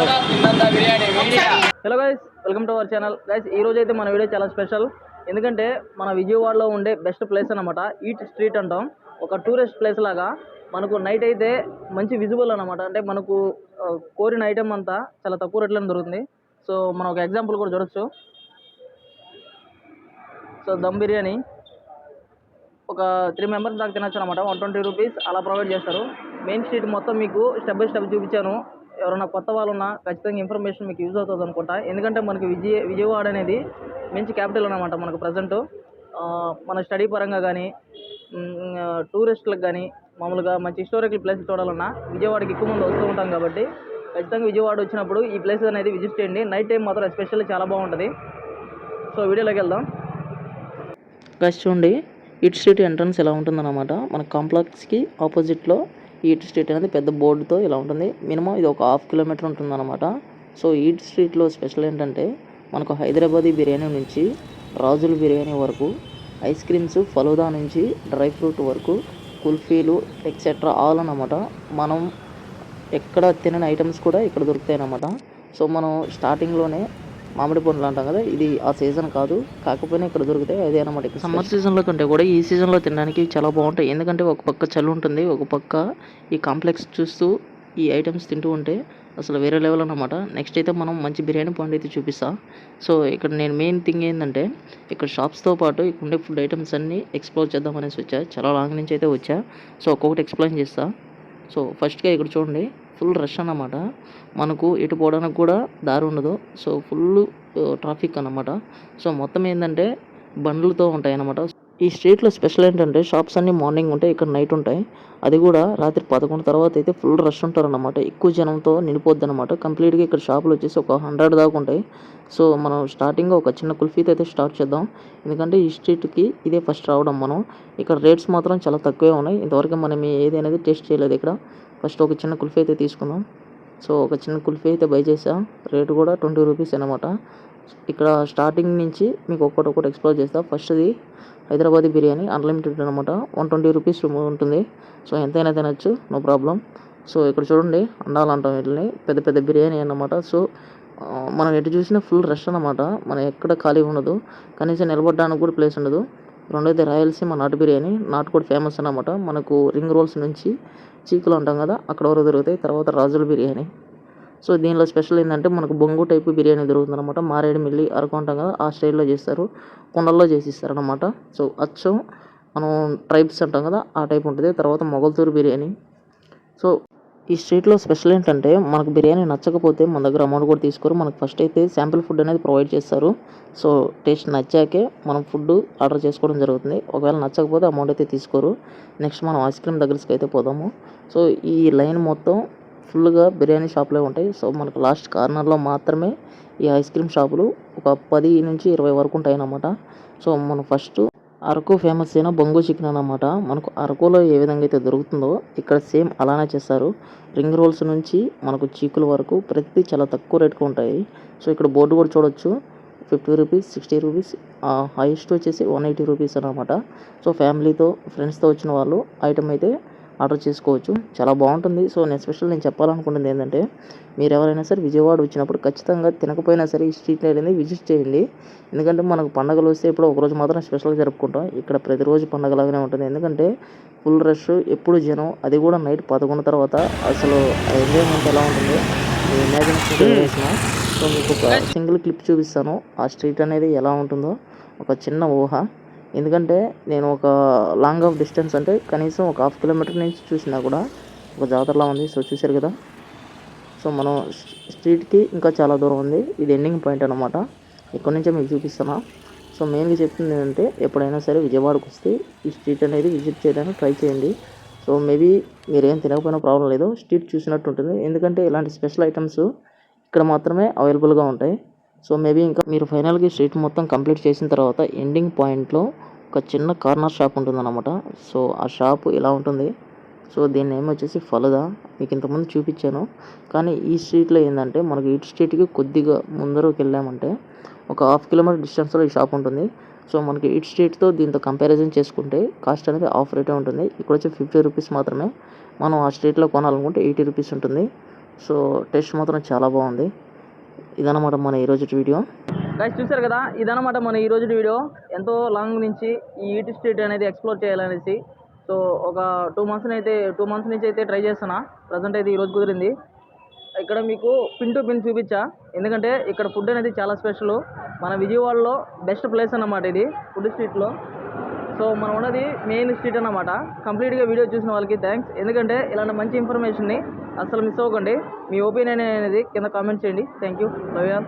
Hello guys, welcome to our channel. Guys, ఈ రోజు అయితే మన వీడియో చాలా స్పెషల్. ఎందుకంటే మన విజయవాడలో ఉండే బెస్ట్ ప్లేస్ అనమాట. ఈట్ స్ట్రీట్ అంటాం. ఒక టూరిస్ట్ ప్లేస్ లాగా మనకు నైట్ అయితే మంచి విజిబుల్ అనమాట. అంటే మనకు కోరిన ఐటమ్ అంతా చాలా తక్కువ రేట్లలో దొరుకుతుంది. సో మనం ఒక ఎగ్జాంపుల్ కూడా చూడొచ్చు. సో దమ్ బిర్యానీ ఒక 3 మెంబర్స్ దాకా తినొచ్చు అనమాట. 120 రూపీస్ అలా ప్రొవైడ్ చేస్తారు. మెయిన్ స్ట్రీట్ మొత్తం మీకు స్టెప్ బై స్టెప్ చూపించాను. ఎవరైనా కొత్త వాళ్ళు ఉన్నా ఖచ్చితంగా ఇన్ఫర్మేషన్ మీకు యూజ్ అవుతుంది అనుకుంటా. ఎందుకంటే మనకి విజయవాడ అనేది మంచి క్యాపిటల్ అనమాట. మనకు ప్రజెంట్ మన స్టడీ పరంగా కానీ టూరిస్టులకు కానీ మామూలుగా మంచి హిస్టారికల్ ప్లేస్ చూడాలన్నా విజయవాడకి ఎక్కువ మంది వస్తూ ఉంటాం కాబట్టి ఖచ్చితంగా విజయవాడ వచ్చినప్పుడు ఈ ప్లేస్ అనేది విజిట్ చేయండి. నైట్ టైం మాత్రం ఎస్పెషల్లీ చాలా బాగుంటుంది. సో వీడియోలోకి వెళ్దాం. చూడండి, ఈట్ స్ట్రీట్ ఎంట్రన్స్ ఇలా ఉంటుందన్నమాట. మన కాంప్లెక్స్కి ఆపోజిట్లో ఈట్ స్ట్రీట్ అనేది పెద్ద బోర్డుతో ఇలా ఉంటుంది. మినిమం ఇది ఒక 1/2 కిలోమీటర్ ఉంటుందన్నమాట. సో ఈట్ స్ట్రీట్లో స్పెషల్ ఏంటంటే మనకు హైదరాబాదీ బిర్యానీ నుంచి రాజుల బిర్యానీ వరకు, ఐస్ క్రీమ్స్, ఫలూదా నుంచి డ్రై ఫ్రూట్ వరకు, కుల్ఫీలు ఎక్సెట్రా ఆల్ అన్నమాట. మనం ఎక్కడ తినని ఐటమ్స్ కూడా ఇక్కడ దొరుకుతాయి అన్నమాట. సో మనం స్టార్టింగ్లోనే మామిడి పండ్లు అంటాం కదా, ఇది ఆ సీజన్ కాదు, కాకపోయినా ఇక్కడ దొరుకుతాయి. అదే అనమాట. సమ్మర్ సీజన్లో కంటే కూడా ఈ సీజన్లో తినడానికి చాలా బాగుంటాయి. ఎందుకంటే ఒక పక్క చలి ఉంటుంది, ఒక పక్క ఈ కాంప్లెక్స్ చూస్తూ ఈ ఐటమ్స్ తింటూ ఉంటే అసలు వేరే లెవెల్ అనమాట. నెక్స్ట్ అయితే మనం మంచి బిర్యానీ పాయింట్ అయితే చూపిస్తా. సో ఇక్కడ నేను మెయిన్ థింగ్ ఏంటంటే ఇక్కడ షాప్స్తో పాటు ఇక్కడ ఉండే ఫుడ్ ఐటమ్స్ అన్నీ ఎక్స్ప్లోర్ చేద్దాం అనేసి వచ్చా. చాలా లాంగ్ నుంచి అయితే వచ్చా. సో ఒక్కొక్కటి ఎక్స్ప్లెయిన్ చేస్తా. సో ఫస్ట్గా ఇక్కడ చూడండి, ఫుల్ రష్ అన్నమాట. మనకు ఎటు పోవడానికి కూడా దారి ఉండదు. సో ఫుల్ ట్రాఫిక్ అన్నమాట. సో మొత్తం ఏంటంటే బండ్లతో ఉంటాయి అన్నమాట. ఈ స్ట్రీట్లో స్పెషల్ ఏంటంటే షాప్స్ అన్నీ మార్నింగ్ ఉంటాయి, ఇక్కడ నైట్ ఉంటాయి. అది కూడా రాత్రి 11 తర్వాత అయితే ఫుల్ రష్ ఉంటారన్నమాట. ఎక్కువ జనంతో నిండిపోద్ది అనమాట. కంప్లీట్గా ఇక్కడ షాపులు వచ్చేసి ఒక 100 దాకా ఉంటాయి. సో మనం స్టార్టింగ్గా ఒక చిన్న కుల్ఫీతో అయితే స్టార్ట్ చేద్దాం. ఎందుకంటే ఈ స్ట్రీట్కి ఇదే ఫస్ట్ రావడం మనం. ఇక్కడ రేట్స్ మాత్రం చాలా తక్కువే ఉన్నాయి. ఇంతవరకు మనం ఏది అనేది టేస్ట్ చేయలేదు ఇక్కడ. ఫస్ట్ ఒక చిన్న కుల్ఫీ అయితే తీసుకుందాం. సో ఒక చిన్న కుల్ఫీ అయితే బై చేసా. రేటు కూడా 20 రూపీస్ అనమాట. ఇక్కడ స్టార్టింగ్ నుంచి మీకు ఒక్కొక్కటి ఎక్స్ప్లోర్ చేస్తా. ఫస్ట్ది హైదరాబాదీ బిర్యానీ అన్లిమిటెడ్ అనమాట. 120 రూపీస్ ఉంటుంది. సో ఎంతైనా తినచ్చు, నో ప్రాబ్లం. సో ఇక్కడ చూడండి, అండాలంటాం వీటిని, పెద్ద పెద్ద బిర్యానీ అన్నమాట. సో మనం ఎటు చూసినా ఫుల్ రష్ అనమాట. మనం ఎక్కడ ఖాళీ ఉండదు, కనీసం నిలబడడానికి కూడా ప్లేస్ ఉండదు. రెండోది రాయలసీమ నాటు బిర్యానీ. నాటు కూడా ఫేమస్ అనమాట. మనకు రింగ్ రోల్స్ నుంచి చీకులు అంటాం కదా, అక్కడ వరకు దొరుకుతాయి. తర్వాత రాజుల బిర్యానీ. సో దీనిలో స్పెషల్ ఏంటంటే మనకు బొంగు టైపు బిర్యానీ దొరుకుతుంది అనమాట. మారేడుమిల్లి, అరకు అంటాం కదా, ఆ స్టైల్లో చేస్తారు. కుండల్లో చేసిస్తారు అనమాట. సో అచ్చం మనం ట్రైబ్స్ అంటాం కదా, ఆ టైప్ ఉంటుంది. తర్వాత మొగల్తూరు బిర్యానీ. సో ఈ స్ట్రీట్లో స్పెషల్ ఏంటంటే మనకు బిర్యానీ నచ్చకపోతే మన దగ్గర అమౌంట్ కూడా తీసుకోరు. మనకు ఫస్ట్ అయితే శాంపిల్ ఫుడ్ అనేది ప్రొవైడ్ చేస్తారు. సో టేస్ట్ నచ్చాకే మనం ఫుడ్ ఆర్డర్ చేసుకోవడం జరుగుతుంది. ఒకవేళ నచ్చకపోతే అమౌంట్ అయితే తీసుకోరు. నెక్స్ట్ మనం ఐస్ క్రీమ్ దగ్గరికి అయితే పోదాము. సో ఈ లైన్ మొత్తం ఫుల్గా బిర్యానీ షాపులే ఉంటాయి. సో మనకు లాస్ట్ కార్నర్లో మాత్రమే ఈ ఐస్ క్రీమ్ షాపులు ఒక 10 నుంచి 20 వరకు ఉంటాయి అన్నమాట. సో మనం ఫస్ట్ అరకు ఫేమస్ అయిన బొంగు చికెన్ అన్నమాట. మనకు అరకులో ఏ విధంగా అయితే దొరుకుతుందో ఇక్కడ సేమ్ అలానే చేస్తారు. రింగ్ రోల్స్ నుంచి మనకు చీకుల వరకు ప్రతిదీ చాలా తక్కువ రేటుకు ఉంటాయి. సో ఇక్కడ బోర్డు కూడా చూడొచ్చు, 50 రూపీస్, 60 రూపీస్, హైయెస్ట్ వచ్చేసి 180 రూపీస్ అన్నమాట. సో ఫ్యామిలీతో ఫ్రెండ్స్తో వచ్చిన వాళ్ళు ఐటమ్ అయితే ఆర్డర్ చేసుకోవచ్చు. చాలా బాగుంటుంది. సో నేను చెప్పాలనుకుంటుంది ఏంటంటే మీరు ఎవరైనా సరే విజయవాడ వచ్చినప్పుడు ఖచ్చితంగా తినకపోయినా సరే ఈ స్ట్రీట్ అనేది విజిట్ చేయండి. ఎందుకంటే మనకు పండుగలు వస్తే ఇప్పుడు ఒకరోజు మాత్రం స్పెషల్గా జరుపుకుంటాం. ఇక్కడ ప్రతిరోజు పండుగలాగానే ఉంటుంది. ఎందుకంటే ఫుల్ రష్, ఎప్పుడు జనం, అది కూడా నైట్ 11 తర్వాత. అసలు ఆ ఎంజాయ్మెంట్ ఎలా ఉంటుంది ఇమాజినేషన్ చేసిన. సో మీకు ఒక సింగిల్ క్లిప్ చూపిస్తాను, ఆ స్ట్రీట్ అనేది ఎలా ఉంటుందో, ఒక చిన్న ఊహ. ఎందుకంటే నేను ఒక లాంగ్ ఆఫ్ డిస్టెన్స్ అంటే కనీసం ఒక 1/2 కిలోమీటర్ నుంచి చూసినా కూడా ఒక జాతరలా ఉంది. సో చూసారు కదా. సో మనం స్ట్రీట్కి ఇంకా చాలా దూరం ఉంది. ఇది ఎండింగ్ పాయింట్ అనమాట. ఇక్కడ నుంచే మీకు చూపిస్తున్నా. సో మెయిన్గా చెప్తుంది ఏంటంటే ఎప్పుడైనా సరే విజయవాడకు వస్తే ఈ స్ట్రీట్ అనేది విజిట్ చేయడానికి ట్రై చేయండి. సో మేబీ మీరేం తినకపోయినా ప్రాబ్లం లేదు, స్ట్రీట్ చూసినట్టు ఉంటుంది. ఎందుకంటే ఇలాంటి స్పెషల్ ఐటమ్స్ ఇక్కడ మాత్రమే అవైలబుల్గా ఉంటాయి. సో మేబీ ఇంకా మీరు ఫైనల్గా స్ట్రీట్ మొత్తం కంప్లీట్ చేసిన తర్వాత ఎండింగ్ పాయింట్లో ఒక చిన్న కార్నర్ షాప్ ఉంటుందన్నమాట. సో ఆ షాపు ఇలా ఉంటుంది. సో దీని నేమ్ వచ్చేసి ఫలూదా. మీకు ఇంతకుముందు చూపించాను. కానీ ఈ స్ట్రీట్లో ఏంటంటే మనకి ఈ స్ట్రీట్కి కొద్దిగా ముందరకు వెళ్ళామంటే ఒక 1/2 కిలోమీటర్ డిస్టెన్స్లో ఈ షాప్ ఉంటుంది. సో మనకి ఈ స్ట్రీట్తో దీంతో కంపారిజన్ చేసుకుంటే కాస్ట్ అనేది ఆఫ్ రేటే ఉంటుంది. ఇక్కడ వచ్చి 50 రూపీస్ మాత్రమే. మనం ఆ స్ట్రీట్లో కొనాలనుకుంటే 80 రూపీస్ ఉంటుంది. సో టేస్ట్ మాత్రం చాలా బాగుంది. ఇదన్నమాట మన ఈరోజు వీడియో. గైస్ చూసారు కదా, ఇదన్నమాట మన ఈరోజు వీడియో. ఎంతో లాంగ్ నుంచి ఈ ఈట్ స్ట్రీట్ అనేది ఎక్స్ప్లోర్ చేయాలనేసి సో ఒక 2 మంత్స్ నుంచి అయితే ట్రై చేస్తున్నా. ప్రజెంట్ అయితే ఈరోజు కుదిరింది. ఇక్కడ మీకు పిన్ టు పిన్ చూపించా, ఎందుకంటే ఇక్కడ ఫుడ్ అనేది చాలా స్పెషల్. మన విజయవాడలో బెస్ట్ ప్లేస్ అన్నమాట ఇది ఫుడ్ స్ట్రీట్లో. సో మనం ఉన్నది మెయిన్ స్ట్రీట్ అన్నమాట. కంప్లీట్గా వీడియో చూసిన వాళ్ళకి థ్యాంక్స్, ఎందుకంటే ఇలాంటి మంచి ఇన్ఫర్మేషన్ని అసలు మిస్ అవ్వకండి. మీ ఒపీనియన్ అనేది కింద కామెంట్ చేయండి. Thank you. Love you.